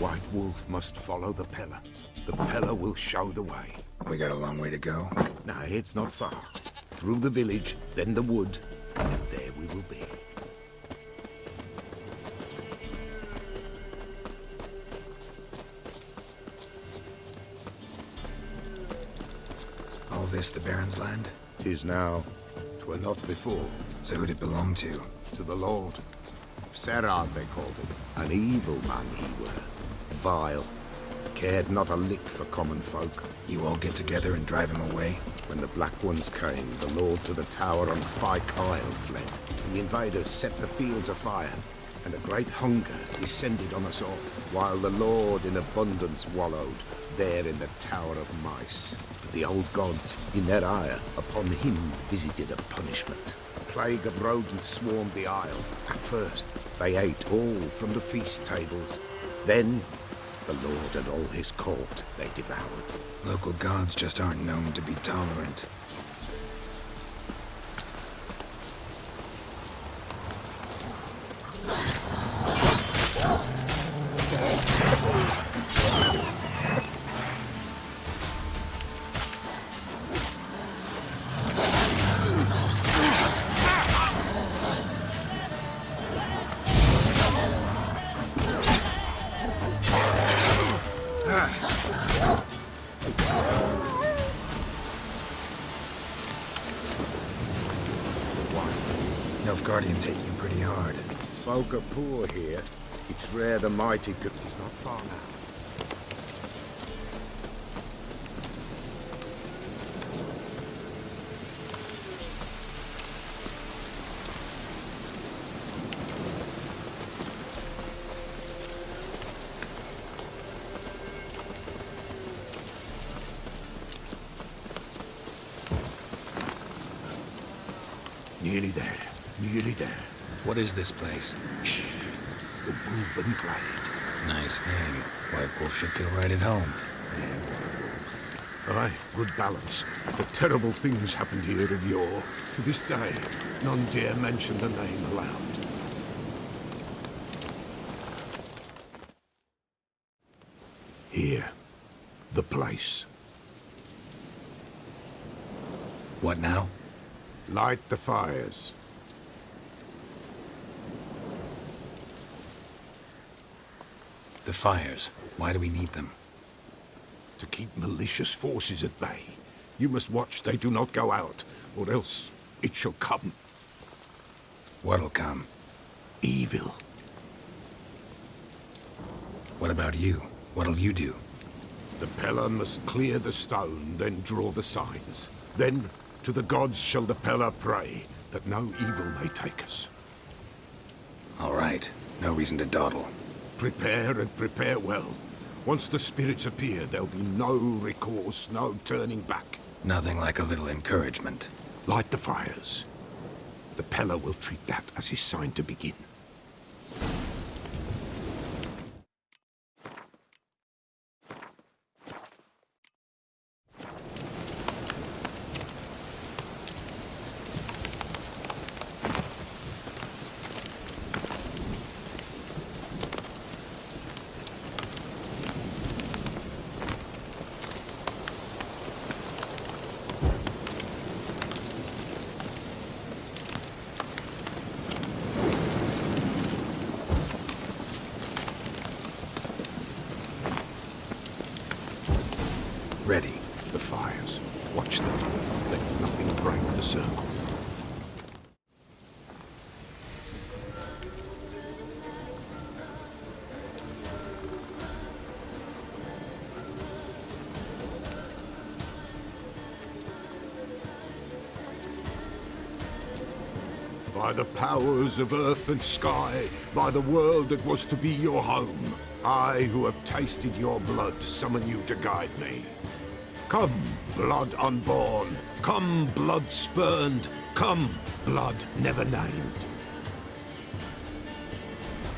White Wolf must follow the pillar. The pillar will show the way. We got a long way to go. No, it's not far. Through the village, then the wood, and there we will be. All this the Baron's land? 'Tis now. 'Twere not before. So who'd it belong to? To the Lord. Serad, they called him. An evil man he were. Vile. Cared not a lick for common folk. You all get together and drive him away? When the Black Ones came, the Lord to the tower on Fyke Isle fled. The invaders set the fields afire, and a great hunger descended on us all, while the Lord in abundance wallowed, there in the Tower of Mice. The old gods, in their ire, upon him visited a punishment. A plague of rodents swarmed the isle. At first, they ate all from the feast tables. Then, the Lord and all his court they devoured. Local gods just aren't known to be tolerant. Guardians hit you pretty hard. Folk are poor here. It's rare the mighty could... It's not far now. Nearly there. Nearly there. What is this place? Shh. The Wolven Glade. Nice name. White Wolf should feel right at home. Yeah, White Wolf. Aye, good balance. The terrible things happened here of yore. To this day, none dare mention the name aloud. Here. The place. What now? Light the fires. The fires. Why do we need them? To keep malicious forces at bay. You must watch they do not go out, or else it shall come. What'll come? Evil. What about you? What'll you do? The Pellar must clear the stone, then draw the signs. Then, to the gods shall the Pellar pray, that no evil may take us. All right. No reason to dawdle. Prepare and prepare well. Once the spirits appear, there'll be no recourse, no turning back. Nothing like a little encouragement. Light the fires. The Pellar will treat that as his sign to begin. Ready. The fires. Watch them. Let nothing break the circle. By the powers of earth and sky, by the world that was to be your home, I, who have tasted your blood, summon you to guide me. Come, blood unborn. Come, blood spurned. Come, blood never named.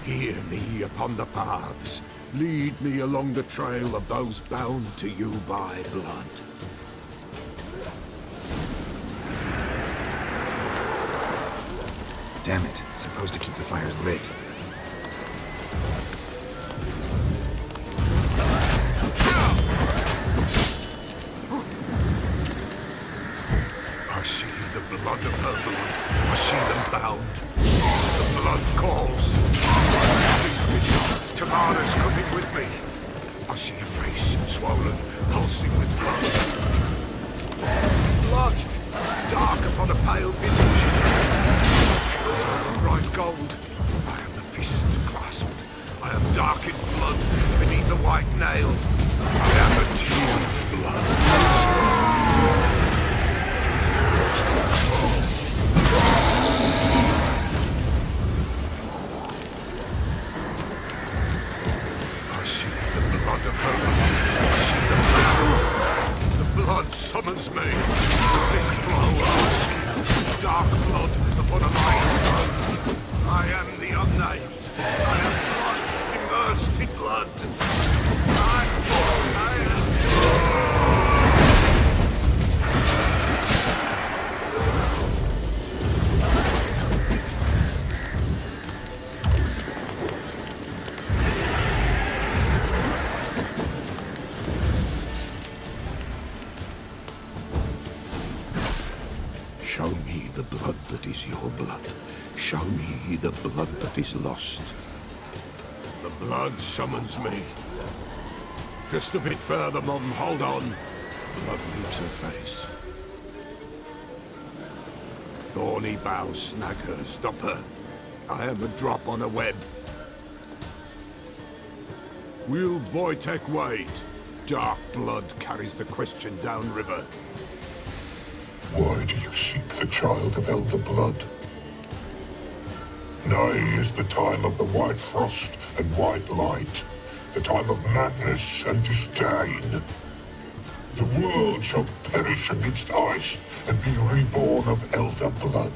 Hear me upon the paths. Lead me along the trail of those bound to you by blood. Damn it. Supposed to keep the fires lit. father's coming with me. I see a face, swollen, pulsing with blood. Blood! Dark upon a pale visage. Bright gold. I am the fist clasped. I am dark in blood beneath the white nail. I am a tear of blood. I see the blood of her. I see the blood summons me. Thick flow of dark blood upon a light stone. I am the unnamed. I am blood, immersed in blood. Show me the blood that is your blood. Show me the blood that is lost. The blood summons me. Just a bit further, Mum. Hold on. Blood leaves her face. Thorny boughs snag her. Stop her. I am a drop on a web. Will Wojtek wait? Dark blood carries the question downriver. Why do you seek the child of elder blood? Nigh is the time of the white frost and white light, the time of madness and disdain. The world shall perish amidst ice and be reborn of elder blood,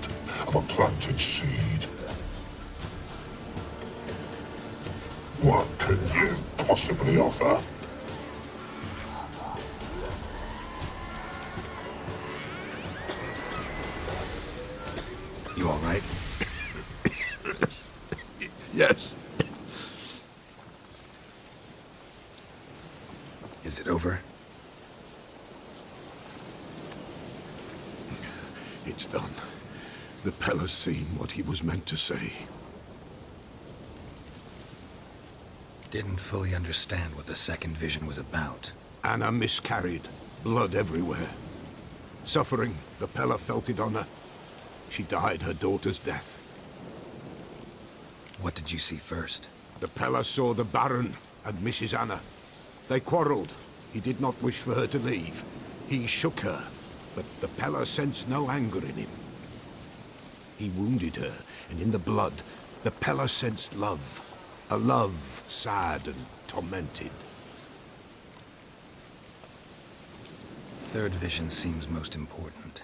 of a planted seed. What can you possibly offer? You all right? Yes. Is it over? It's done. The Pella's seen what he was meant to see. Didn't fully understand what the second vision was about. Anna miscarried. Blood everywhere. Suffering. The Pella felt it on her. She died her daughter's death. What did you see first? The Pella saw the Baron and Mrs. Anna. They quarreled. He did not wish for her to leave. He shook her, but the Pella sensed no anger in him. He wounded her, and in the blood, the Pella sensed love. A love sad and tormented. Third vision seems most important.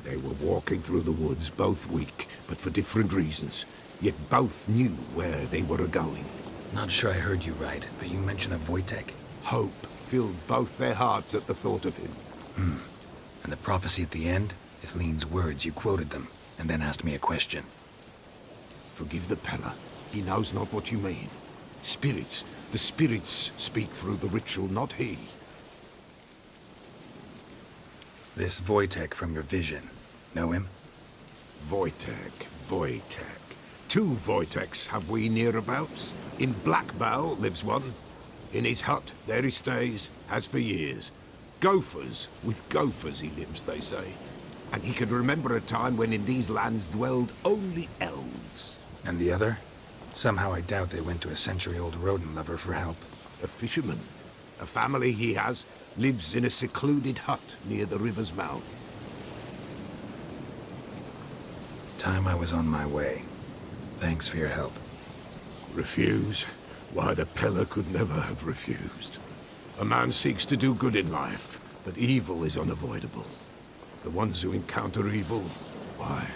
They were walking through the woods, both weak, but for different reasons. Yet both knew where they were going. Not sure I heard you right, but you mentioned a Wojtek. Hope filled both their hearts at the thought of him. And the prophecy at the end? Ithleen's words, you quoted them, and then asked me a question. Forgive the Pella. He knows not what you mean. Spirits. The spirits speak through the ritual, not he. This Wojtek from your vision. Know him? Wojtek. Two Wojteks have we nearabouts. In Blackbow lives one. In his hut, there he stays, has for years. Gophers, with gophers he lives, they say. And he can remember a time when in these lands dwelled only elves. And the other? Somehow I doubt they went to a century-old rodent lover for help. A fisherman. A family he has lives in a secluded hut near the river's mouth. Time I was on my way. Thanks for your help. Refuse? Why, the Pella could never have refused. A man seeks to do good in life, but evil is unavoidable. The ones who encounter evil, why,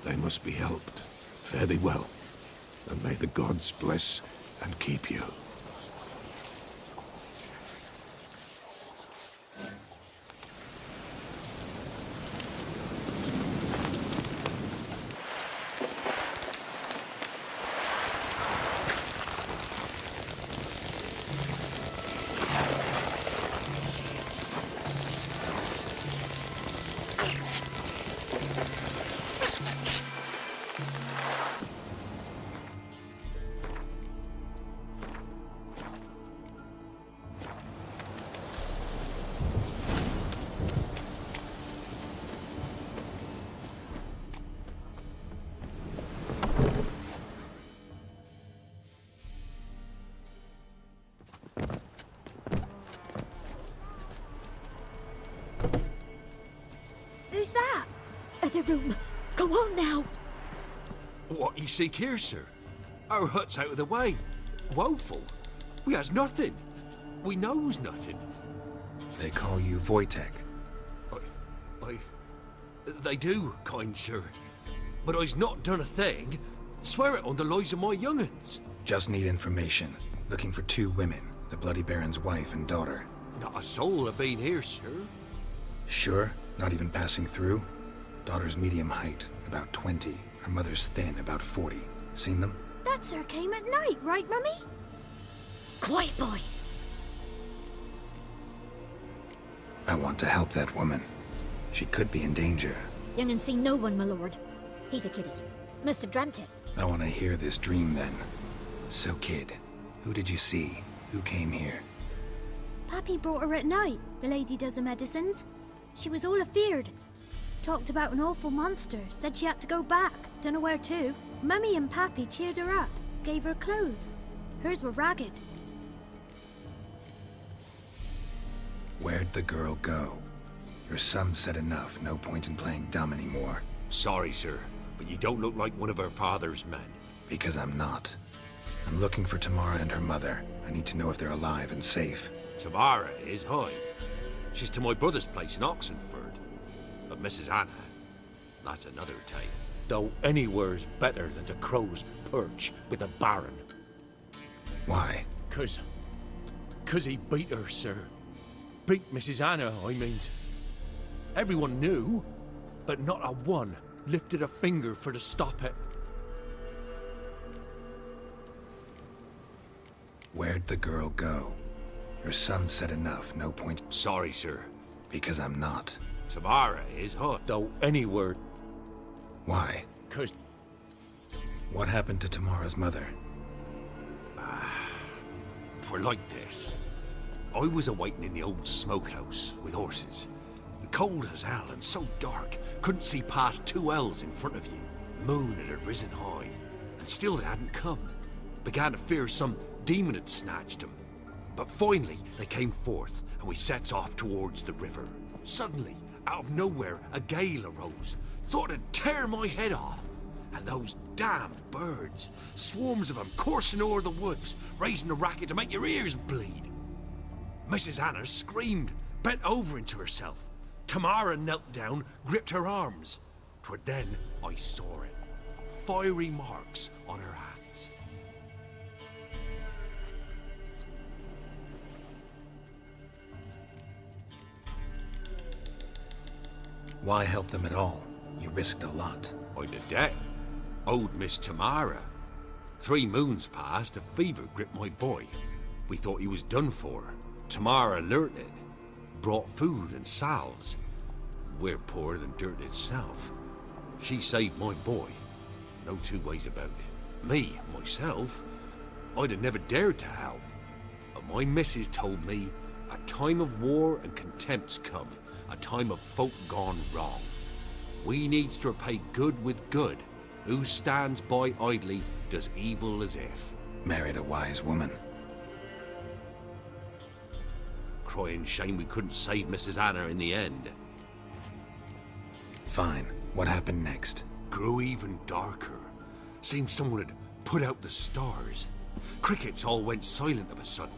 they must be helped. Fare thee well, and may the gods bless and keep you. Who's that? Other room. Go on now. What you seek here, sir? Our hut's out of the way. Woeful. We has nothing. We knows nothing. They call you Wojtek. They do, kind sir. But I's not done a thing. Swear it on the lives of my young'uns. Just need information. Looking for 2 women, the Bloody Baron's wife and daughter. Not a soul have been here, sir. Sure? Not even passing through? Daughter's medium height, about 20. Her mother's thin, about 40. Seen them? That sir came at night, right, Mummy? Quiet, boy. I want to help that woman. She could be in danger. Young'un seen no one, my lord. He's a kiddie. Must have dreamt it. I want to hear this dream then. So kid, who did you see? Who came here? Pappy brought her at night, the lady does the medicines. She was all afeared. Talked about an awful monster, said she had to go back, dunno where to. Mummy and Pappy cheered her up, gave her clothes. Hers were ragged. Where'd the girl go? Your son said enough, no point in playing dumb anymore. Sorry, sir, but you don't look like one of her father's men. Because I'm not. I'm looking for Tamara and her mother. I need to know if they're alive and safe. Tamara is, hi. She's to my brother's place in Oxenford. But Mrs. Anna, that's another tale. Though anywhere's better than the crow's perch with a baron. Why? 'Cause he beat her, sir. Beat Mrs. Anna, I means. Everyone knew, but not a one lifted a finger for to stop it. Where'd the girl go? Your son said enough, no point. Sorry, sir. Because I'm not. Tamara is hot, though anywhere. Why? 'Cause What happened to Tamara's mother? we're like this. I was awaiting in the old smokehouse with horses. Cold as hell and so dark, couldn't see past 2 ells in front of you. Moon had risen high, and still they hadn't come. Began to fear some demon had snatched them. But finally, they came forth, and we sets off towards the river. Suddenly, out of nowhere, a gale arose. Thought it'd tear my head off. And those damn birds, swarms of them coursing o'er the woods, raising a racket to make your ears bleed. Mrs. Anna screamed, bent over into herself. Tamara knelt down, gripped her arms. 'Twere then I saw it. Fiery marks on her hands. Why help them at all? You risked a lot. I'd a debt. Owed Miss Tamara. 3 moons passed, a fever gripped my boy. We thought he was done for. Tamara alerted. Brought food and salves. We're poorer than dirt itself. She saved my boy. No 2 ways about it. Me, myself, I'd have never dared to help. But my missus told me a time of war and contempt's come. A time of folk gone wrong. We needs to repay good with good. Who stands by idly does evil as if. Married a wise woman. Crying shame we couldn't save Mrs. Anna in the end. Fine. What happened next? Grew even darker. Seemed someone had put out the stars. Crickets all went silent of a sudden.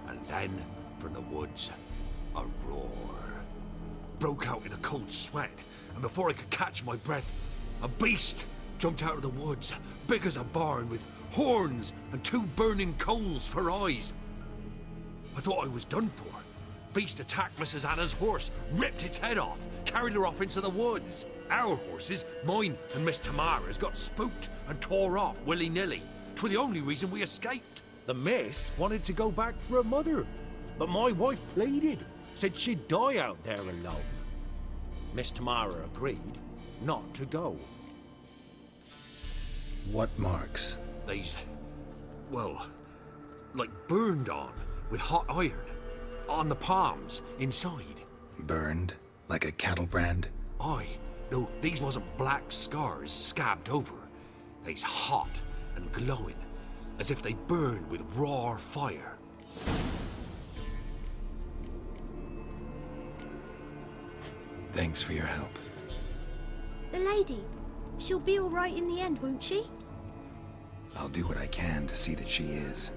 And then, from the woods, a roar. Broke out in a cold sweat, and before I could catch my breath, a beast jumped out of the woods, big as a barn, with horns and 2 burning coals for eyes. I thought I was done for. Beast attacked Mrs. Anna's horse, ripped its head off, carried her off into the woods. Our horses, mine and Miss Tamara's, got spooked and tore off willy-nilly. 'Twere the only reason we escaped. The miss wanted to go back for her mother, but my wife pleaded, said she'd die out there alone. Miss Tamara agreed not to go. What marks? They's, well, like burned on with hot iron. On the palms, inside. Burned? Like a cattle brand? Aye, though these wasn't black scars scabbed over. They's hot and glowing, as if they burned with raw fire. Thanks for your help. The lady. She'll be all right in the end, won't she? I'll do what I can to see that she is.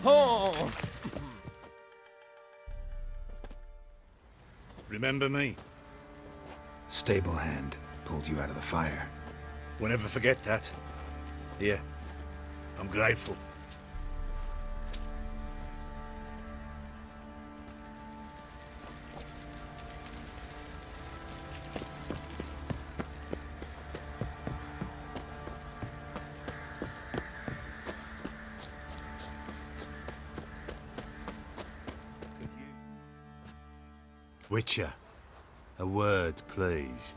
Oh! Remember me? Stable hand pulled you out of the fire. We'll never forget that. Here, I'm grateful. Witcher, a word, please.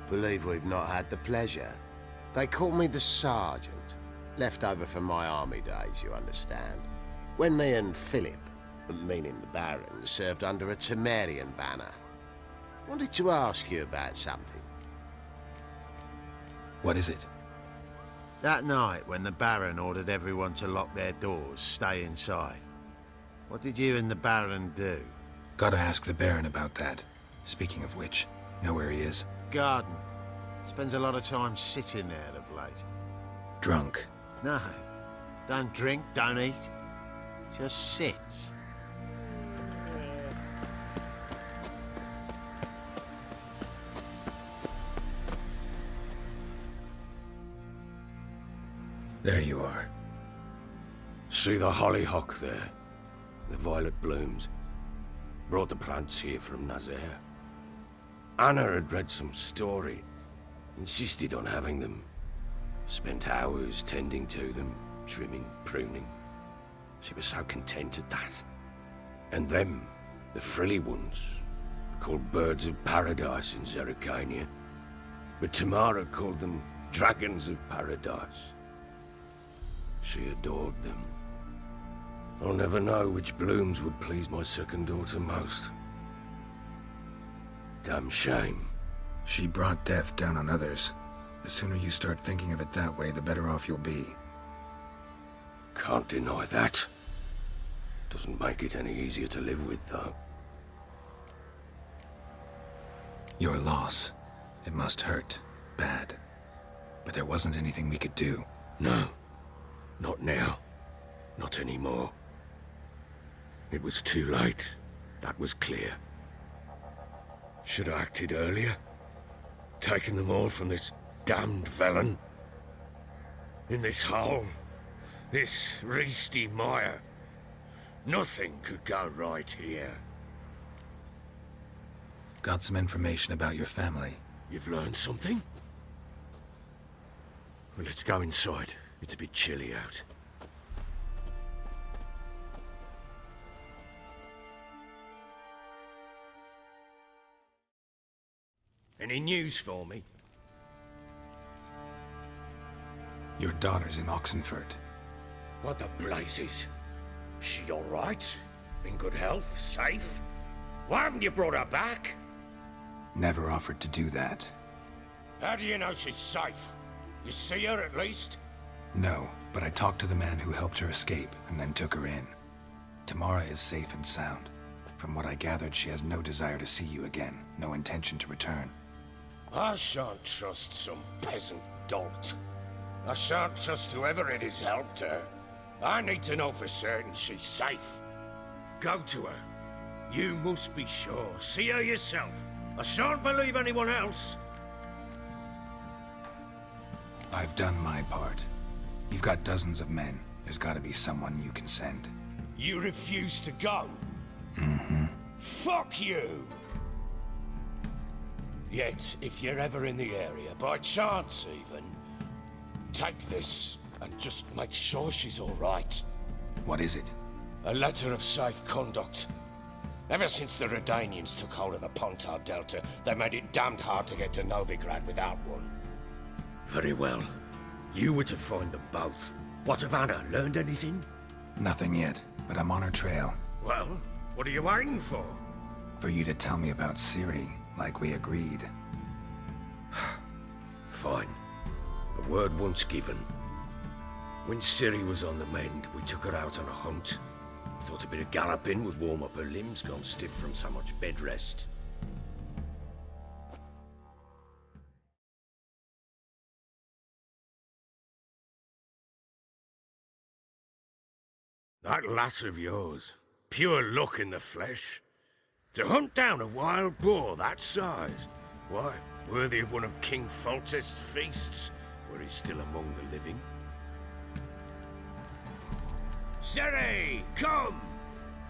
Believe we've not had the pleasure. They call me the Sergeant. Left over from my army days, you understand. When me and Philip, meaning the Baron, served under a Temerian banner. Wanted to ask you about something. What is it? That night when the Baron ordered everyone to lock their doors, stay inside. What did you and the Baron do? Gotta ask the Baron about that. Speaking of which, know where he is? Garden. Spends a lot of time sitting there of late. Drunk. No. Don't drink, don't eat. Just sits. There you are. See the hollyhock there? The violet blooms. Brought the plants here from Nazaire. Anna had read some story. Insisted on having them. Spent hours tending to them, trimming, pruning. She was so content at that. And them, the frilly ones, called birds of paradise in Zerrikania. But Tamara called them dragons of paradise. She adored them. I'll never know which blooms would please my second daughter most. Damn shame. She brought death down on others. The sooner you start thinking of it that way, the better off you'll be. Can't deny that. Doesn't make it any easier to live with, though. Your loss. It must hurt. Bad. But there wasn't anything we could do. No. Not now. Not anymore. It was too late. That was clear. Should have acted earlier. Taken them all from this damned felon. In this hole. This reesty mire. Nothing could go right here. Got some information about your family. You've learned something? Well, let's go inside. It's a bit chilly out. Any news for me? Your daughter's in Oxenfurt. What the blazes? She all right? In good health? Safe? Why haven't you brought her back? Never offered to do that. How do you know she's safe? You see her at least? No, but I talked to the man who helped her escape and then took her in. Tamara is safe and sound. From what I gathered, she has no desire to see you again, no intention to return. I shan't trust some peasant dolt. I shan't trust whoever it is helped her. I need to know for certain she's safe. Go to her. You must be sure. See her yourself. I shan't believe anyone else. I've done my part. You've got dozens of men. There's gotta be someone you can send. You refuse to go? Mm-hmm. Fuck you! Yet, if you're ever in the area, by chance even, take this and just make sure she's all right. What is it? A letter of safe conduct. Ever since the Redanians took hold of the Pontar Delta, they made it damned hard to get to Novigrad without one. Very well. You were to find them both. What of Anna? Learned anything? Nothing yet, but I'm on her trail. Well, what are you waiting for? For you to tell me about Ciri, like we agreed. Fine. The word once given. When Ciri was on the mend, we took her out on a hunt. Thought a bit of galloping would warm up her limbs, gone stiff from so much bed rest. That lass of yours, pure luck in the flesh. To hunt down a wild boar that size, why, worthy of one of King Foltest's feasts, were he still among the living. Ciri, come!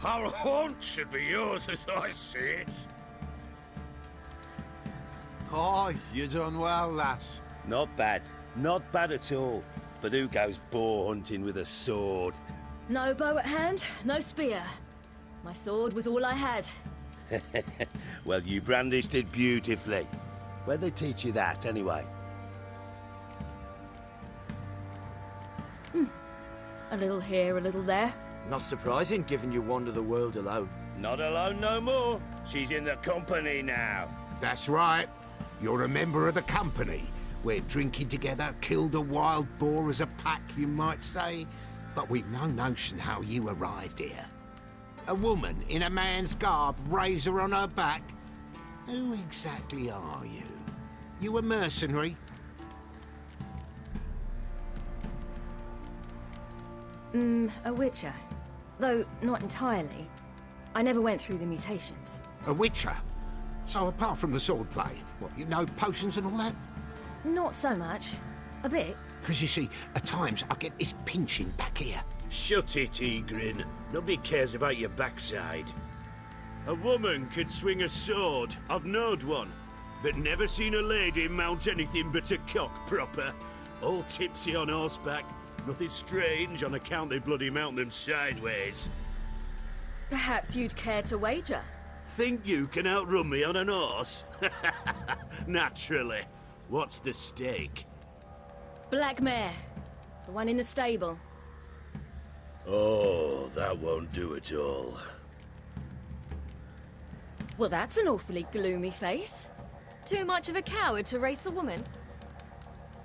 Our haunt should be yours as I see it. Oh, you done well, lass. Not bad. Not bad at all. But who goes boar hunting with a sword? No bow at hand, no spear. My sword was all I had. Well, you brandished it beautifully. Where'd they teach you that, anyway? A little here, a little there. Not surprising, given you wander the world alone. Not alone no more. She's in the company now. That's right. You're a member of the company. We're drinking together, killed a wild boar as a pack, you might say. But we've no notion how you arrived here. A woman in a man's garb, razor on her back. Who exactly are you? You a mercenary? A witcher. Though not entirely. I never went through the mutations. A witcher? So apart from the swordplay, what, you know potions and all that? Not so much. A bit. Because you see, at times I get this pinching back here. Shut it, Egrin. Nobody cares about your backside. A woman could swing a sword. I've knowed one. But never seen a lady mount anything but a cock proper. All tipsy on horseback. Nothing strange on account they bloody mount them sideways. Perhaps you'd care to wager? Think you can outrun me on an horse? Naturally. What's the stake? Black mare. The one in the stable. Oh, that won't do at all. Well, that's an awfully gloomy face. Too much of a coward to race a woman.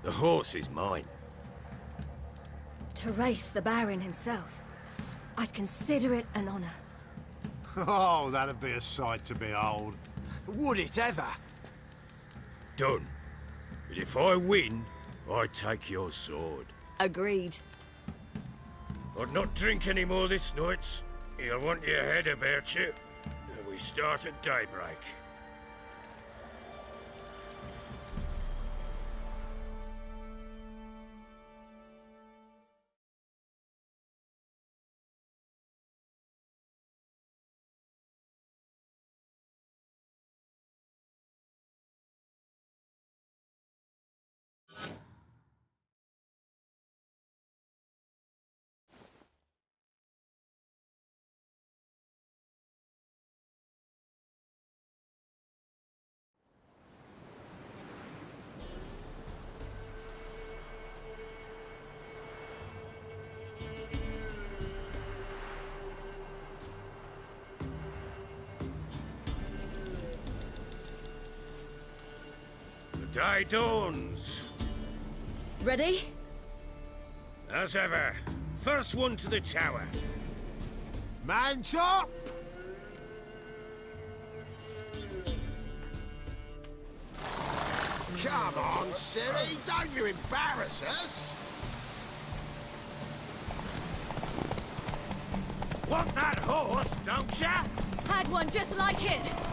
The horse is mine. To race the Baron himself. I'd consider it an honor. Oh, that'd be a sight to behold. Would it ever? Done. But if I win, I take your sword. Agreed. I'd not drink any more this night. You'll want your head about you. We start at daybreak. The day dawns. Ready? As ever, first one to the tower. Man chop! Come on, Ciri, don't you embarrass us! Want that horse, don't ya? Had one just like it.